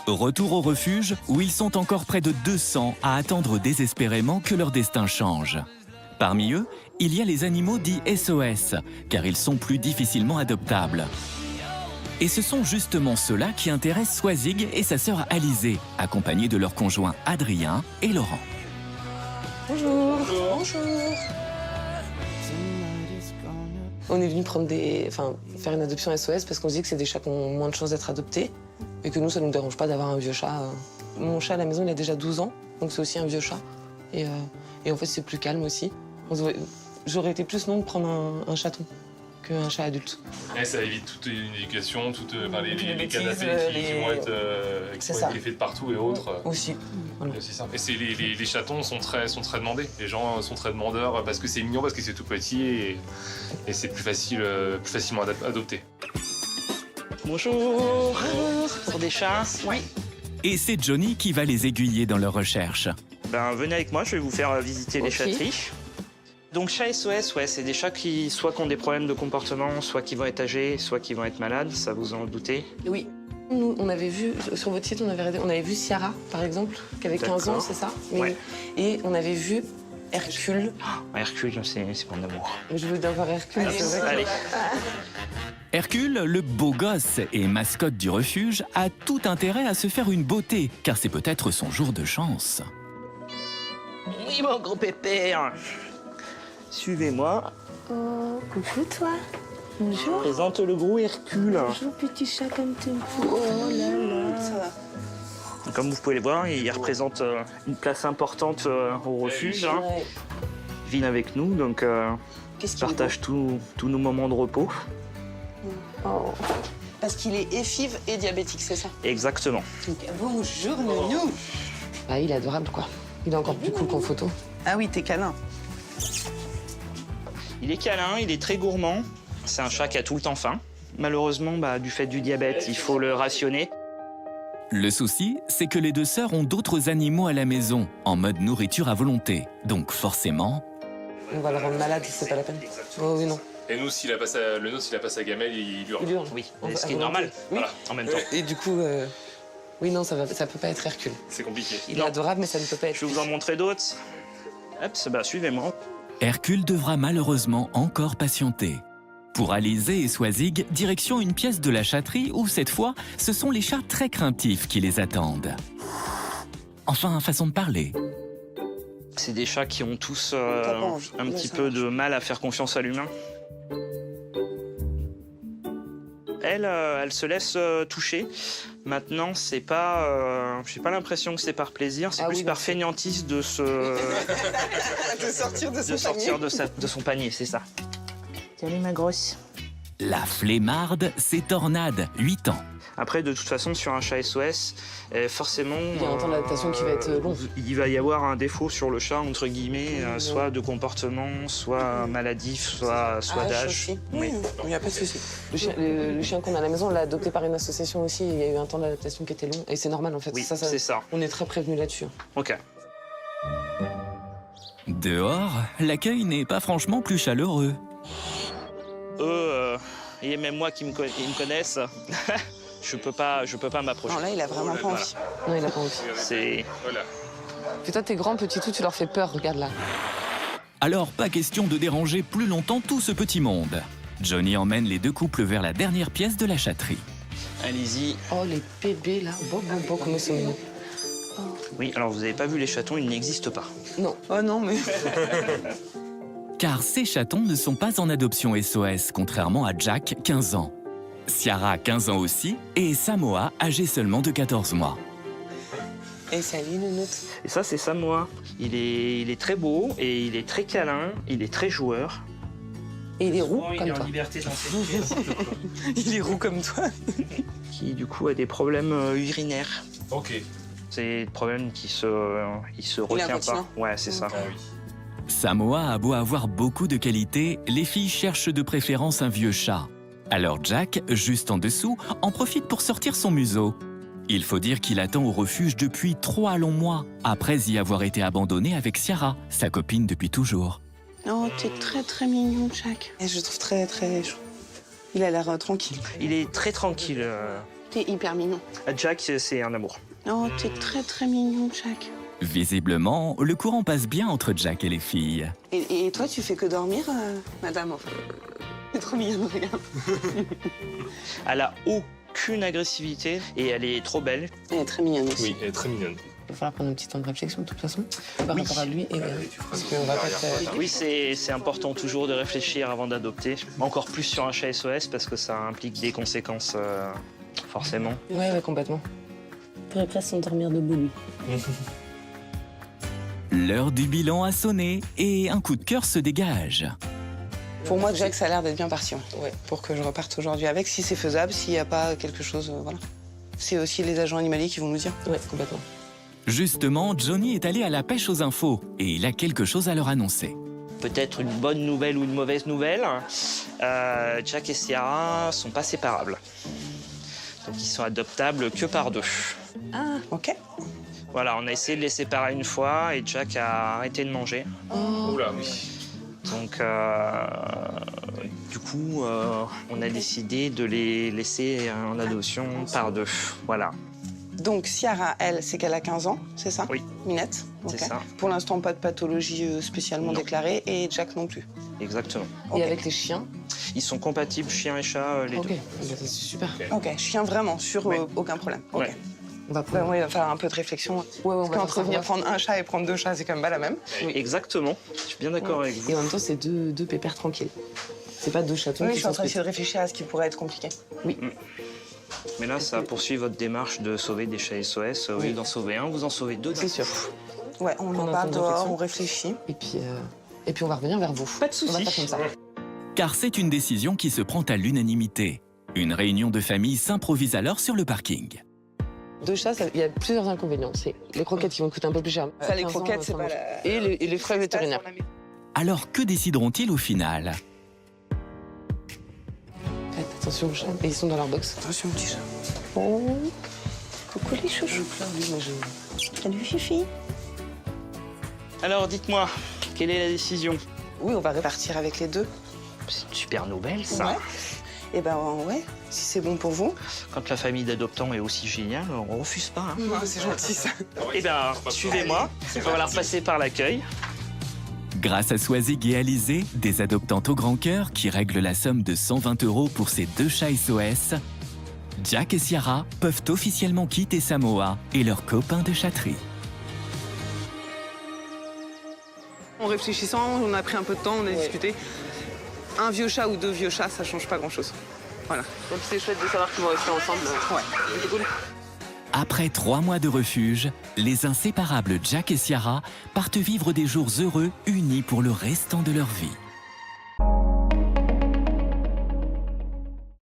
Retour au refuge où ils sont encore près de 200 à attendre désespérément que leur destin change. Parmi eux, il y a les animaux dits SOS, car ils sont plus difficilement adoptables. Et ce sont justement ceux-là qui intéressent Swazig et sa sœur Alizée, accompagnés de leurs conjoints Adrien et Laurent. Bonjour. Bonjour. On est venu faire une adoption SOS parce qu'on se dit que c'est des chats qui ont moins de chances d'être adoptés et que nous, ça ne nous dérange pas d'avoir un vieux chat. Mon chat à la maison, il a déjà 12 ans, donc c'est aussi un vieux chat. Et en fait, c'est plus calme aussi. J'aurais été plus non de prendre un chaton qu'un chat adulte. Et ça évite toute une éducation, les bêtises, canapés qui vont être faits de partout et autres. Aussi. Voilà. C'est ça. Et les chatons sont très demandés. Les gens sont très demandeurs parce que c'est mignon, parce que c'est tout petit et c'est plus facilement adopté. Bonjour. Pour des chats. Oui. Et c'est Johnny qui va les aiguiller dans leur recherche. Venez avec moi, je vais vous faire visiter les chatteries. Donc chat SOS, c'est des chats qui ont des problèmes de comportement, soit qui vont être âgés, soit qui vont être malades, ça vous en doutez? Oui. Nous, on avait vu, sur votre site, on avait vu Ciara, par exemple, qui avait 15 ans, c'est ça? Ouais. Et on avait vu Hercule. Hercule, c'est mon amour. Je veux d'avoir Hercule, c'est vrai. Allez. Hercule, le beau gosse et mascotte du refuge, a tout intérêt à se faire une beauté, car c'est peut-être son jour de chance. Oui, mon gros pépère. Suivez-moi. Oh, coucou toi. Je Bonjour. présente le gros Hercule. Bonjour petit chat comme tu me fous. Oh là là. Comme vous pouvez le voir, il représente une place importante au refuge. Ouais. Il vit avec nous, donc Qu'est-ce il qu'il est partage tous nos moments de repos. Oh. Parce qu'il est effive et diabétique, c'est ça? Exactement. Bonjour, Nounou. Bah, il est adorable, quoi. Il est encore plus cool qu'en photo. Ah oui, t'es câlin. Il est câlin, il est très gourmand. C'est un chat qui a tout le temps faim. Malheureusement, du fait du diabète, il faut le rationner. Le souci, c'est que les deux sœurs ont d'autres animaux à la maison, en mode nourriture à volonté. Donc forcément... On va le rendre malade, c'est pas la peine. Oh oui, non. Et nous, s'il a pas sa gamelle, il hurle. Il hurle. Oui, On ce va- qui est à normal, volonté. voilà, en même temps. Et du coup, oui, non, ça peut pas être Hercule. C'est compliqué. Il est adorable, mais ça ne peut pas être. Je vais vous en montrer d'autres. Hop, suivez-moi. Hercule devra malheureusement encore patienter. Pour Alizée et Swazig, direction une pièce de la chatterie où, cette fois, ce sont les chats très craintifs qui les attendent. Enfin, façon de parler. C'est des chats qui ont tous T'as pas envie. un Là, petit ça peu marche. de mal à faire confiance à l'humain. Elle se laisse toucher. Maintenant, c'est pas, j'ai pas l'impression que c'est par plaisir, c'est Ah plus oui, par non. feignantise de sortir de sortir de son panier, c'est ça. Salut ma grosse. La flemmarde, c'est Tornade, 8 ans. Après, de toute façon, sur un chat SOS, forcément... Il y a un temps d'adaptation qui va être long. Il va y avoir un défaut sur le chat, entre guillemets, soit de comportement, soit maladif, soit d'âge. Aussi. Oui. Il n'y a pas de souci. Le chien qu'on a à la maison, on l'a adopté par une association aussi. Il y a eu un temps d'adaptation qui était long. Et c'est normal, en fait. Oui, c'est ça. On est très prévenus là-dessus. Ok. Dehors, l'accueil n'est pas franchement plus chaleureux. Eux, et même moi qui ils me connaissent, je peux pas m'approcher. Non, là, il a vraiment pas envie. Non, il a pas envie. C'est... Voilà. Puis toi, t'es grand, petit tout, tu leur fais peur, regarde là. Alors, pas question de déranger plus longtemps tout ce petit monde. Johnny emmène les deux couples vers la dernière pièce de la chatterie. Allez-y. Oh, les bébés, là. Bon, comment ils sont mignons. Oui, alors vous avez pas vu les chatons, ils n'existent pas. Non. Oh non, mais... Car ces chatons ne sont pas en adoption SOS, contrairement à Jack, 15 ans. Ciara, 15 ans aussi, et Samoa, âgé seulement de 14 mois. Et salut, nounoute. Et ça, c'est Samoa. Il est très beau et il est très câlin, il est très joueur. Et il est roux, Souvent, il comme est en toi. liberté dans ses pièces. Il est roux comme toi. Qui, du coup, a des problèmes urinaires. Ok. C'est des problèmes qui se retient pas. incontinent. Ouais, c'est ça. Ah oui. Samoa a beau avoir beaucoup de qualités, les filles cherchent de préférence un vieux chat. Alors Jack, juste en dessous, en profite pour sortir son museau. Il faut dire qu'il attend au refuge depuis 3 longs mois, après y avoir été abandonné avec Ciara, sa copine depuis toujours. Oh, t'es très, très mignon, Jack. Et je le trouve très, très chou. Il a l'air tranquille. Il est très tranquille. T'es hyper mignon. Jack, c'est un amour. Oh, t'es très très mignon, Jack. Visiblement, le courant passe bien entre Jack et les filles. Et toi, tu fais que dormir, madame, enfin. C'est trop mignon, regarde. Elle a aucune agressivité et elle est trop belle. Elle est très mignonne aussi. Oui, elle est très mignonne. Il va falloir prendre un petit temps de réflexion de toute façon par Oui. rapport à lui et parce qu'on va pas être... Oui, c'est important toujours de réfléchir avant d'adopter. Encore plus sur un chat SOS parce que ça implique des conséquences, forcément. Ouais, complètement. Il pourrait presque s'endormir debout, lui. L'heure du bilan a sonné et un coup de cœur se dégage. Pour moi, Jack, ça a l'air d'être bien parti. Ouais. Pour que je reparte aujourd'hui avec, si c'est faisable, s'il n'y a pas quelque chose, voilà. C'est aussi les agents animaliers qui vont nous dire. Ouais, complètement. Justement, Johnny est allé à la pêche aux infos et il a quelque chose à leur annoncer. Peut-être une bonne nouvelle ou une mauvaise nouvelle. Jack et Ciara sont pas séparables. Donc ils sont adoptables que par 2. Ah, ok. Voilà, on a essayé de les séparer une fois et Jack a arrêté de manger. Oula, oui. Donc du coup, on a décidé de les laisser en adoption par 2. Voilà. Donc, Ciara, elle, c'est qu'elle a 15 ans, c'est ça? Oui. Minette. C'est ok. ça. Pour l'instant, pas de pathologie spécialement Non. déclarée et Jack non plus. Exactement. Ok. Et avec les chiens? Ils sont compatibles, chien et chat, les Ok, deux. bah, c'est super. Ok, chien vraiment, sur Ouais. aucun problème. Ok. Ouais. On va Ouais, il va falloir un peu de réflexion. Parce qu'entre venir prendre un chat et prendre 2 chats, c'est quand même pas la même. Exactement. Je suis bien d'accord avec vous. Et en même temps, c'est deux pépères tranquilles. C'est pas 2 chatons Oui, qui je suis en sont train d'essayer de réfléchir à ce qui pourrait être compliqué. Mais là, ça poursuit votre démarche de sauver des chats SOS. Au lieu Oui. d'en sauver un, vous en sauvez 2. C'est sûr. Ouais, on Pendant en le parle temps de dehors, réflexion. on réfléchit. Et puis on va revenir vers vous. Pas de On va soucis. faire comme ça. Car c'est une décision qui se prend à l'unanimité. Une réunion de famille s'improvise alors sur le parking. 2 chats, il y a plusieurs inconvénients. C'est les croquettes qui vont coûter un peu plus cher. Ça, les 15 ans, croquettes, c'est ça pas mange. la... Et les frais vétérinaires. Alors que décideront-ils au final? Faites attention aux chats. Et ils sont dans leur box. Attention, petit chat. Oh, Coucou les chouchous. Salut, Fifi. Alors, dites-moi, quelle est la décision? Oui, on va répartir avec les 2. C'est une super nouvelle, ça. Ouais. Et ben ouais, si c'est bon pour vous. Quand la famille d'adoptants est aussi géniale, on refuse pas. Hein. C'est gentil ça. Eh bien, suivez-moi. On va leur passer par l'accueil. Grâce à Swazig et Alizé, des adoptantes au grand cœur qui règlent la somme de 120 € pour ces 2 chats SOS, Jack et Ciara peuvent officiellement quitter Samoa et leurs copains de chatterie. En réfléchissant, on a pris un peu de temps, on a discuté. Un vieux chat ou 2 vieux chats, ça change pas grand-chose. Voilà. donc c'est chouette de savoir qu'ils vont rester ensemble. Ouais. C'est cool. Après 3 mois de refuge, les inséparables Jack et Ciara partent vivre des jours heureux unis pour le restant de leur vie.